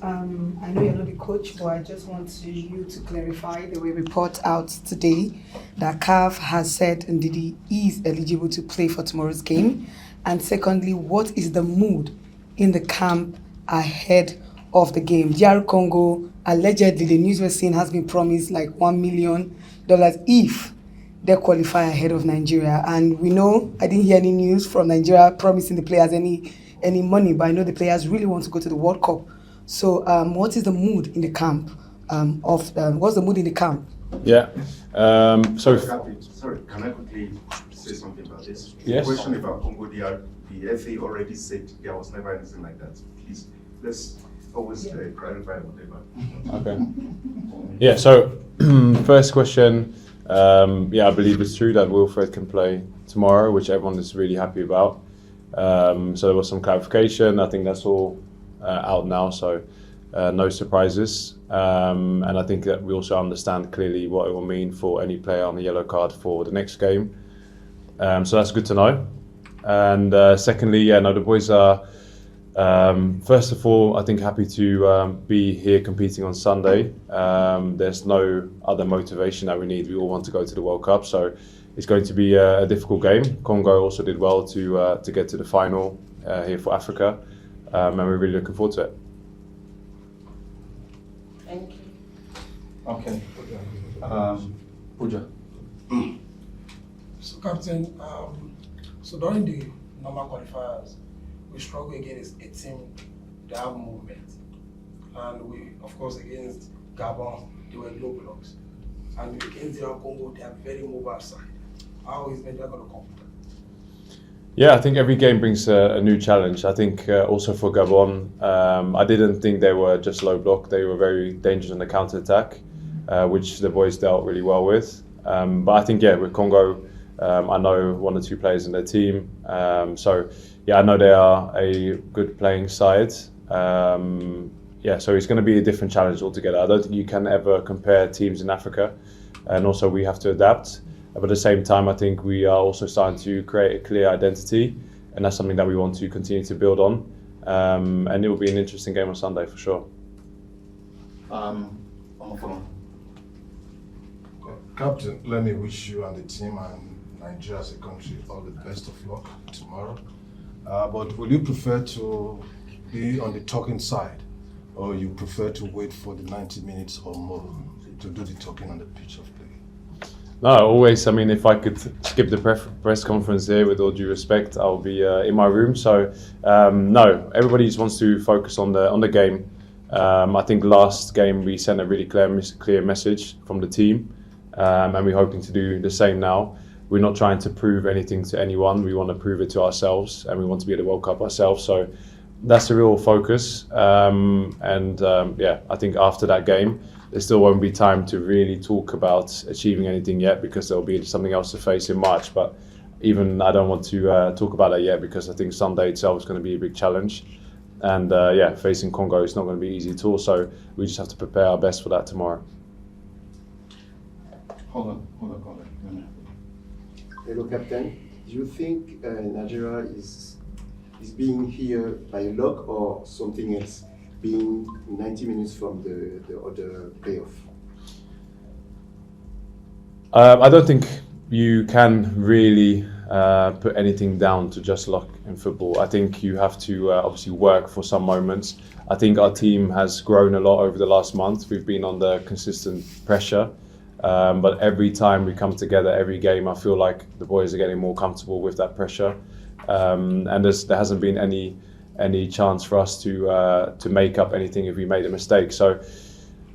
I know you're not the coach, but I just want you to clarify. There were reports out today that CAF has said Ndidi is eligible to play for tomorrow's game. And secondly, what is the mood in the camp ahead of the game? DR Congo, allegedly, the news we're seeing has been promised like $1 million if they qualify ahead of Nigeria. And we know, I didn't hear any news from Nigeria promising the players any money, but I know the players really want to go to the World Cup. So what is the mood in the camp what's the mood in the camp? Yeah. Sorry, can I quickly say something about this? Yes. The question about Congo DR, the FA already said there was never anything like that. Please, let's always clarify whatever. Okay. Yeah, so first question, I believe it's true that Wilfred can play tomorrow, which everyone is really happy about. So there was some clarification. I think that's all out now, so no surprises. And I think that we also understand clearly what it will mean for any player on the yellow card for the next game. So that's good to know. And secondly, the boys are, first of all, I think happy to be here competing on Sunday. There's no other motivation that we need. We all want to go to the World Cup, so it's going to be a difficult game. Congo also did well to get to the final here for Africa, and we're really looking forward to it. Thank you. Okay. Pooja. So, Captain, so during the normal qualifiers, we struggle against a team that have movement. And we, of course, against Gabon, they were low blocks. And against DR Congo, they are very mobile side. How is Nigeria going to cope with that? Yeah, I think every game brings a new challenge. I think also for Gabon, I didn't think they were just low block. They were very dangerous on the counter-attack, which the boys dealt really well with. But I think, with Congo, I know one or two players in their team. So I know they are a good playing side. So it's going to be a different challenge altogether. I don't think you can ever compare teams in Africa. And also we have to adapt. But at the same time, I think we are also starting to create a clear identity, and that's something that we want to continue to build on. And it will be an interesting game on Sunday for sure. Captain, let me wish you and the team and Nigeria as a country all the best of luck tomorrow. But will you prefer to be on the talking side, or you prefer to wait for the 90 minutes or more to do the talking on the pitch of play? No, always. I mean, if I could skip the press conference here, with all due respect, I'll be in my room. So, no, everybody just wants to focus on the game. I think last game we sent a really clear message from the team, and we're hoping to do the same now. We're not trying to prove anything to anyone. We want to prove it to ourselves, and we want to be at the World Cup ourselves. So that's the real focus. I think after that game, there still won't be time to really talk about achieving anything yet, because there'll be something else to face in March. But even I don't want to talk about that yet, because I think Sunday itself is going to be a big challenge. And facing Congo is not going to be easy at all. So we just have to prepare our best for that tomorrow. Hold on. Hello, Captain. Do you think Nigeria is being here by luck or something else, being 90 minutes from the other playoff? I don't think you can really put anything down to just luck in football. I think you have to obviously work for some moments. I think our team has grown a lot over the last month. We've been under consistent pressure. But every time we come together, every game, I feel like the boys are getting more comfortable with that pressure. And there hasn't been any chance for us to make up anything if we made a mistake. So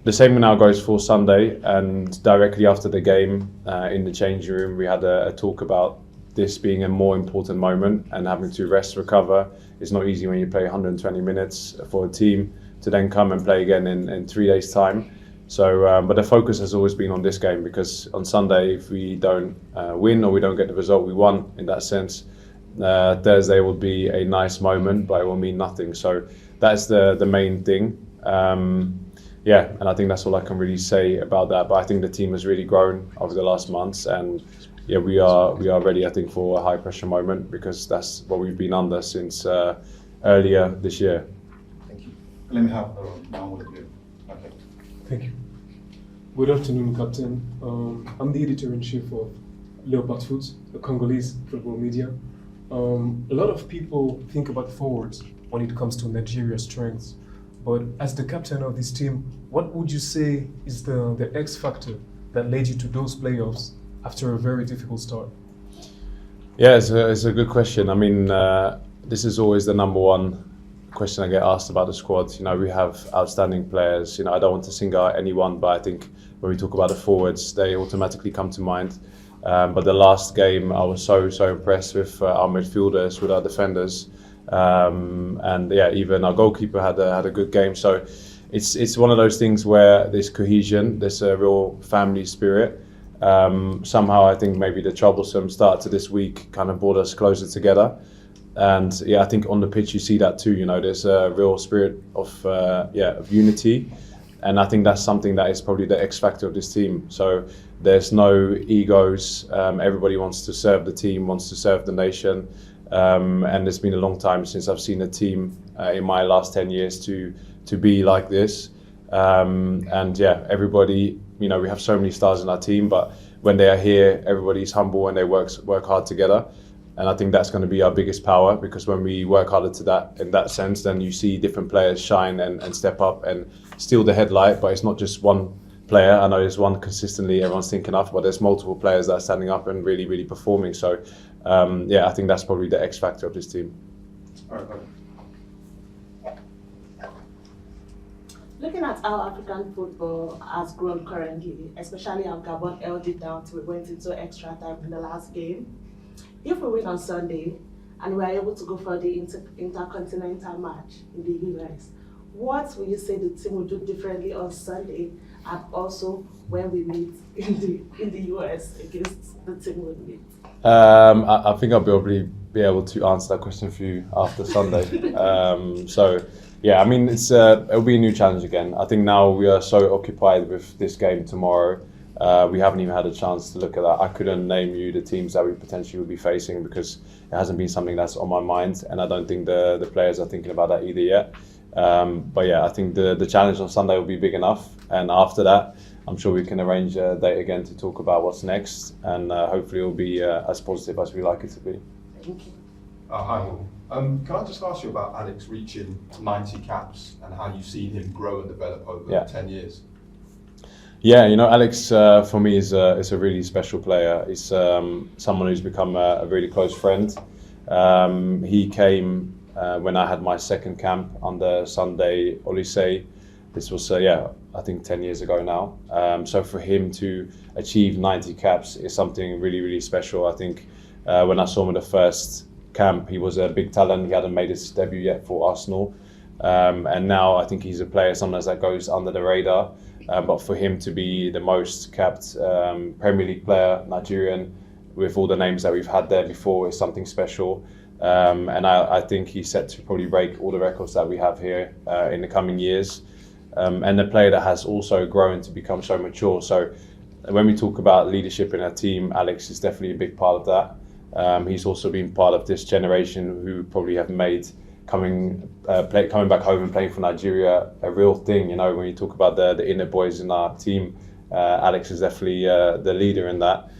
the same now goes for Sunday, and directly after the game in the changing room, we had a talk about this being a more important moment and having to rest, recover. It's not easy when you play 120 minutes for a team to then come and play again in 3 days' time. So, but the focus has always been on this game, because on Sunday, if we don't win or we don't get the result we want in that sense, Thursday will be a nice moment, but it will mean nothing. So that's the main thing. And I think that's all I can really say about that. But I think the team has really grown over the last months, and we are ready, I think, for a high pressure moment, because that's what we've been under since earlier this year. Thank you. Let me have one with you. Okay. Thank you. Good afternoon, Captain. I'm the editor-in-chief of Leopard Foot, the Congolese football media. A lot of people think about forwards when it comes to Nigeria's strengths, but as the captain of this team, what would you say is the X factor that led you to those playoffs after a very difficult start? Yeah, it's a good question. I mean, this is always the number one question I get asked about the squad. You know, we have outstanding players. You know, I don't want to single out anyone, but I think when we talk about the forwards, they automatically come to mind. But the last game, I was so impressed with our midfielders, with our defenders, and yeah, even our goalkeeper had a good game. So it's one of those things where there's cohesion, there's a real family spirit. Somehow I think maybe the troublesome start to this week kind of brought us closer together. And yeah, I think on the pitch you see that too. You know, there's a real spirit of unity, and I think that's something that is probably the X factor of this team. So there's no egos. Everybody wants to serve the team, wants to serve the nation, and it's been a long time since I've seen a team in my last 10 years to be like this. And yeah, everybody. You know, we have so many stars in our team, but when they are here, everybody's humble and they work hard together. And I think that's going to be our biggest power, because when we work harder to that, in that sense, then you see different players shine and step up and steal the headlight. But it's not just one player. I know there's one consistently everyone's thinking of, but there's multiple players that are standing up and really performing. So yeah, I think that's probably the X factor of this team. All right, Looking at how African football has grown currently, especially how Gabon held it down till we went into extra time in the last game. If we win on Sunday and we are able to go for the intercontinental match in the US, what will you say the team will do differently on Sunday, and also when we meet in the US against the team we meet? I think I'll probably be able to answer that question for you after Sunday. So yeah, I mean, it'll be a new challenge again. I think now we are so occupied with this game tomorrow. We haven't even had a chance to look at that. I couldn't name you the teams that we potentially will be facing, because it hasn't been something that's on my mind, and I don't think the players are thinking about that either yet. But yeah, I think the challenge on Sunday will be big enough, and after that, I'm sure we can arrange a date again to talk about what's next, and hopefully it will be as positive as we like it to be. Thank you. Hi. Can I just ask you about Alex reaching 90 caps and how you've seen him grow and develop over 10 years? Yeah, you know, Alex for me is a really special player. He's someone who's become a really close friend. He came when I had my second camp under Sunday Oliseh. This was, I think 10 years ago now. So for him to achieve 90 caps is something really special. I think when I saw him in the first camp, he was a big talent. He hadn't made his debut yet for Arsenal. And now I think he's a player sometimes that goes under the radar. But for him to be the most capped Premier League player, Nigerian, with all the names that we've had there before, is something special. And I think he's set to probably break all the records that we have here in the coming years. And a player that has also grown to become so mature. So when we talk about leadership in our team, Alex is definitely a big part of that. He's also been part of this generation who probably have made coming back home and playing for Nigeria a real thing. You know, when you talk about the inner boys in our team, Alex is definitely the leader in that.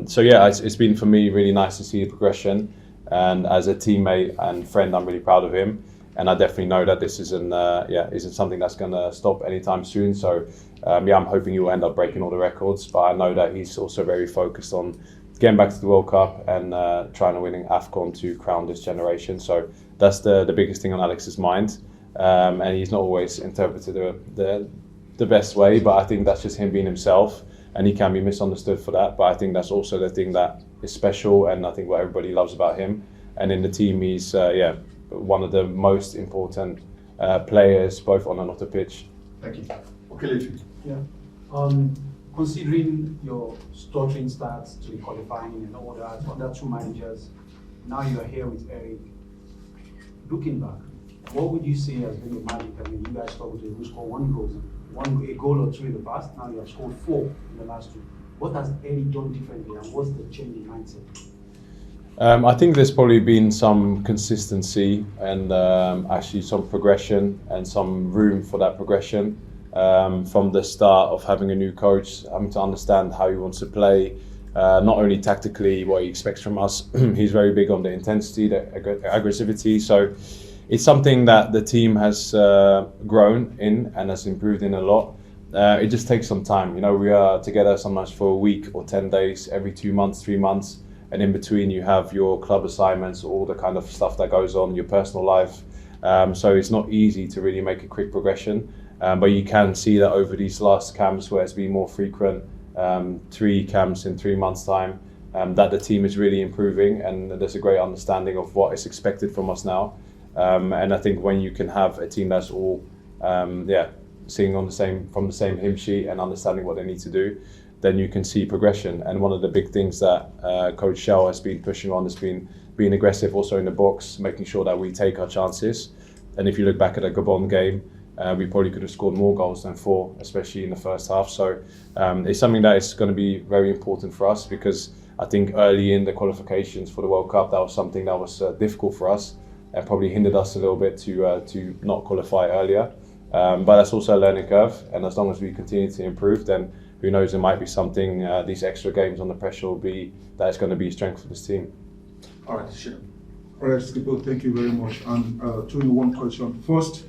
So yeah, it's been for me really nice to see the progression, and as a teammate and friend, I'm really proud of him. And I definitely know that this isn't something that's going to stop anytime soon. So I'm hoping he will end up breaking all the records. But I know that he's also very focused on getting back to the World Cup and trying to win AFCON to crown this generation. So that's the biggest thing on Alex's mind. And he's not always interpreted the best way, but I think that's just him being himself, and he can be misunderstood for that. But I think that's also the thing that is special, and I think what everybody loves about him. And in the team, he's one of the most important players, both on and off the pitch. Thank you. Okay, considering your stuttering starts to the qualifying and all that, other two managers, now you are here with Eric. Looking back, what would you say has been the magic? I mean, you guys struggled to even score a goal or two in the past. Now you have scored 4 in the last 2. What has Eric done differently, and what's the change in mindset? I think there's probably been some consistency and actually some progression and some room for that progression from the start of having a new coach, having to understand how he wants to play, not only tactically what he expects from us. He's very big on the intensity, the aggressivity. So it's something that the team has grown in and has improved in a lot. It just takes some time. You know, we are together sometimes for a week or 10 days, every 2 months, 3 months. And in between you have your club assignments, all the kind of stuff that goes on, your personal life. So it's not easy to really make a quick progression. But you can see that over these last camps where it's been more frequent, 3 camps in 3 months' time, that the team is really improving and there's a great understanding of what is expected from us now. And I think when you can have a team that's all singing from the same hymn sheet and understanding what they need to do, then you can see progression. And one of the big things that Coach Shell has been pushing on has been being aggressive also in the box, making sure that we take our chances. And if you look back at the Gabon game, we probably could have scored more goals than 4, especially in the first half. So it's something that is going to be very important for us, because I think early in the qualifications for the World Cup, that was something that was difficult for us and probably hindered us a little bit to not qualify earlier. But that's also a learning curve. And as long as we continue to improve, then who knows, there might be something, these extra games on the pressure will be, that is going to be a strength for this team. All right, sure. All right, Skipper, thank you very much. And to you, one question. First,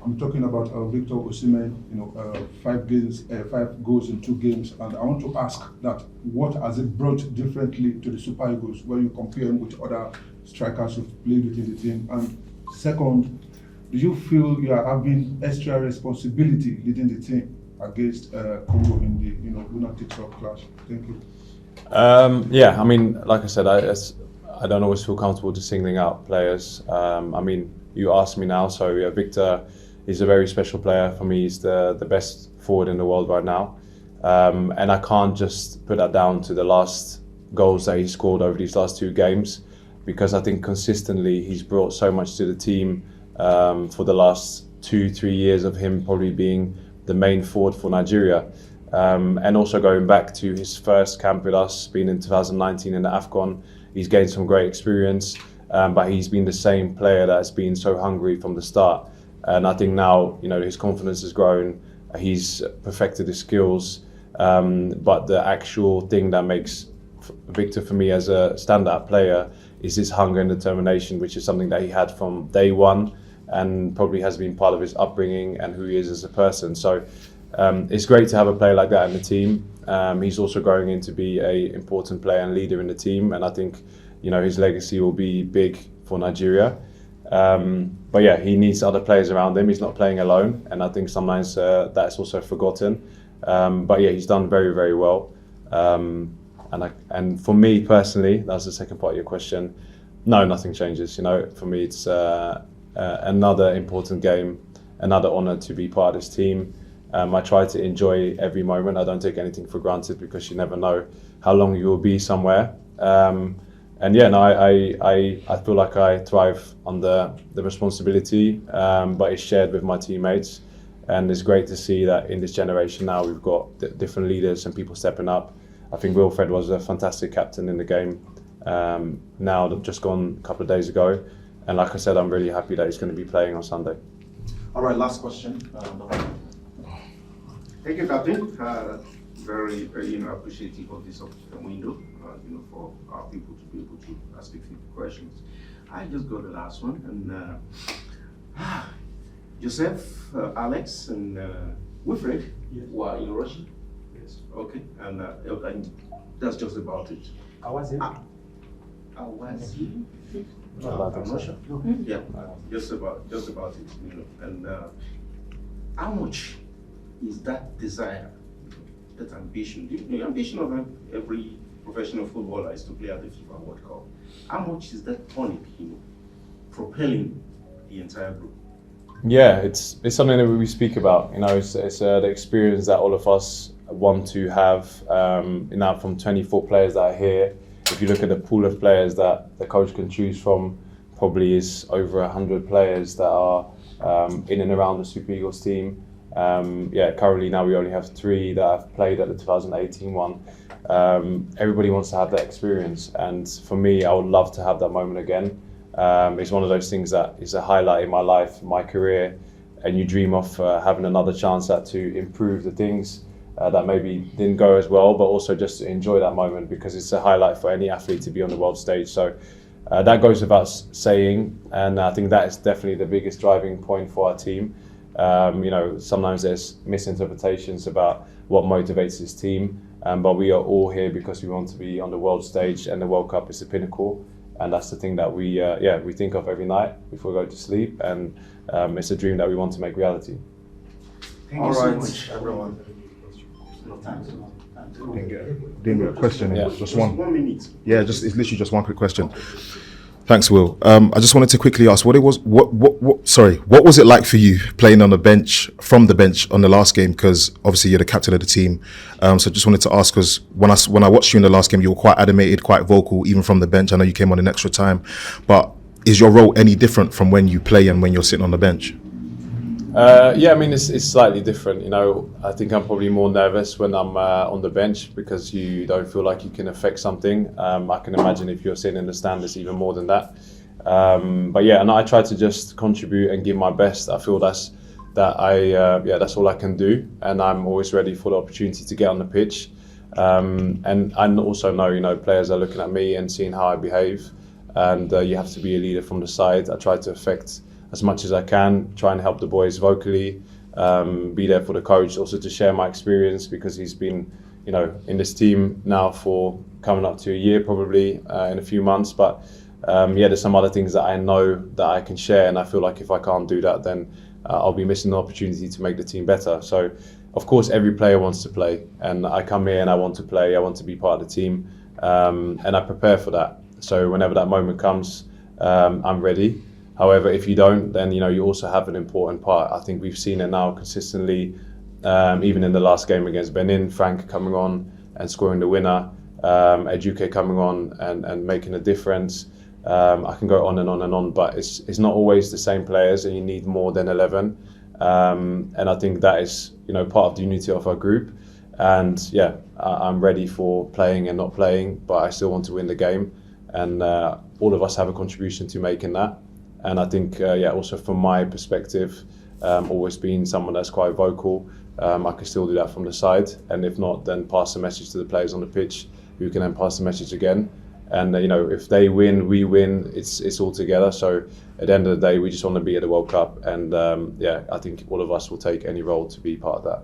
I'm talking about Victor Osimhen, 5 goals in 2 games. And I want to ask that, what has it brought differently to the Super Eagles when you compare him with other strikers who've played within the team? And second, do you feel you are having extra responsibility leading the team against Congo in the winner-takes-all clash? Thank you. Yeah, I mean, like I said, I don't always feel comfortable just singling out players. I mean, you asked me now, so Victor is a very special player for me. He's the best forward in the world right now, and I can't just put that down to the last goals that he scored over these last 2 games, because I think consistently he's brought so much to the team for the last 2-3 years of him probably being the main forward for Nigeria. And also going back to his first camp with us, being in 2019 in the AFCON, he's gained some great experience, but he's been the same player that has been so hungry from the start. And I think now, his confidence has grown, he's perfected his skills, but the actual thing that makes Victor for me as a standout player is his hunger and determination, which is something that he had from day one and probably has been part of his upbringing and who he is as a person. So it's great to have a player like that in the team. He's also growing into be an important player and leader in the team, and I think his legacy will be big for Nigeria. But yeah, he needs other players around him. He's not playing alone, and I think sometimes that's also forgotten. But yeah, he's done very, very well. And for me personally, that's the second part of your question. No, nothing changes. For me, it's another important game, another honour to be part of this team. I try to enjoy every moment. I don't take anything for granted, because you never know how long you will be somewhere. And yeah, no, I feel like I thrive on the responsibility, but it's shared with my teammates. And it's great to see that in this generation now we've got different leaders and people stepping up. I think Wilfred was a fantastic captain in the game. Now just gone a couple of days ago. And like I said, I'm really happy that he's going to be playing on Sunday. All right, last question. Thank you, Captain. Very, appreciative of this window, for our people to be able to ask 50 questions. I just got the last one, and Joseph, Alex, and Wilfred, yes. who are in Russia. Yes. Okay, and that's just about it. Awazim? Awazim? I'm not sure. Yeah, just about it, and how much is that desire, that ambition? The ambition of every professional footballer is to play at the FIFA World Cup. How much is that tonic, propelling the entire group? Yeah, it's something that we speak about. It's the experience that all of us want to have. From 24 players that are here, if you look at the pool of players that the coach can choose from, probably is over 100 players that are in and around the Super Eagles team. Currently now we only have 3 that have played at the 2018 one. Everybody wants to have that experience, and for me, I would love to have that moment again. It's one of those things that is a highlight in my life, my career, and you dream of having another chance to improve the things that maybe didn't go as well, but also just to enjoy that moment, because it's a highlight for any athlete to be on the world stage. So that goes without saying, and I think that is definitely the biggest driving point for our team. Sometimes there's misinterpretations about what motivates this team, but we are all here because we want to be on the world stage, and the World Cup is the pinnacle, and that's the thing that we think of every night before we go to sleep, and it's a dream that we want to make reality. Thank you so much, everyone. Didn't get a question. Yeah. Just one. 1 minute. Yeah, it's literally just one quick question. Thanks, Will. I just wanted to quickly ask what was it like for you playing from the bench on the last game? Because obviously you're the captain of the team. So just wanted to ask, because when I watched you in the last game, you were quite animated, quite vocal, even from the bench. I know you came on in extra time, but is your role any different from when you play and when you're sitting on the bench? It's slightly different. I think I'm probably more nervous when I'm on the bench, because you don't feel like you can affect something. I can imagine if you're sitting in the stand, it's even more than that. And I try to just contribute and give my best. I feel that's all I can do, and I'm always ready for the opportunity to get on the pitch. And I also know, players are looking at me and seeing how I behave, and you have to be a leader from the side. I try to affect as much as I can, try and help the boys vocally, be there for the coach, also to share my experience, because he's been, in this team now for coming up to a year, probably in a few months. But there's some other things that I know that I can share, and I feel like if I can't do that, then I'll be missing the opportunity to make the team better. So, of course, every player wants to play, and I come here and I want to play. I want to be part of the team, and I prepare for that. So whenever that moment comes, I'm ready. However, if you don't, then you also have an important part. I think we've seen it now consistently, even in the last game against Benin, Frank coming on and scoring the winner, Eduke coming on and making a difference. I can go on and on and on, but it's not always the same players, and you need more than 11. And I think that is part of the unity of our group. And I'm ready for playing and not playing, but I still want to win the game, and all of us have a contribution to make in that. And I think, also from my perspective, always being someone that's quite vocal, I can still do that from the side. And if not, then pass the message to the players on the pitch, who can then pass the message again. And, if they win, we win, it's all together. So at the end of the day, we just want to be at the World Cup. And, I think all of us will take any role to be part of that.